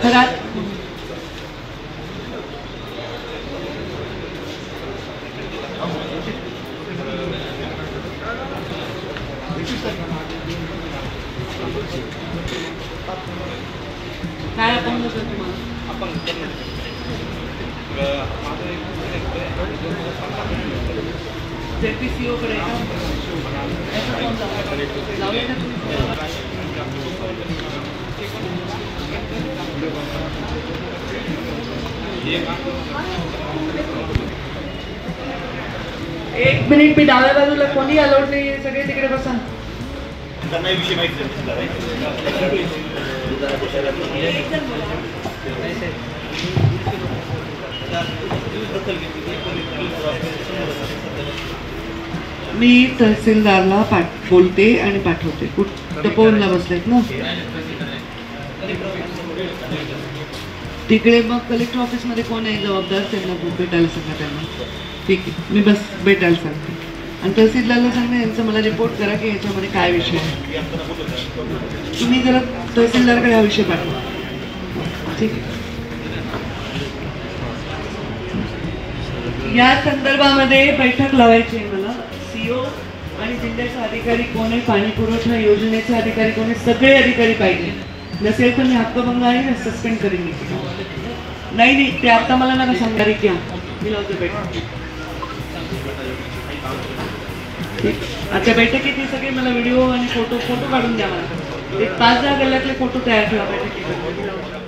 घरात काय आपण ZPCO कडे एक मिनिट, मी डाव्या बाजूला कोणी अलाउड नाही, सगळे तिकडे बसा. मी तहसीलदारला बोलते आणि पाठवते. कुठं फोनला बसलेत ना तिकडे. मग कलेक्टर ऑफिस मध्ये कोण आहे जबाबदार, त्यांना भेटायला सांगा त्यांना. ठीक आहे, मी बस भेटायला सांगते. आणि तहसीलदारला सांगा यांचं मला रिपोर्ट करा की याच्यामध्ये काय विषय आहे. तुम्ही जरा तहसीलदारकडे हा विषय पाठवा. ठीक आहे. या संदर्भामध्ये बैठक लावायची आहे मला. CO आणि जिल्ह्याचा अधिकारी कोण आहे, पाणी पुरवठा योजनेचा अधिकारी कोण आहे, सगळे अधिकारी पाहिजे. नसेल तर मी हक्कभंग आहे सस्पेंड करेन. नाही ते आता मला नका सांगा रे क्या मी लावते बैठक. आता बैठकीत हे सगळे मला व्हिडिओ आणि फोटो काढून द्या. मला एक 5-10 गल्ल्यातले फोटो तयार ठेवा बैठकीत.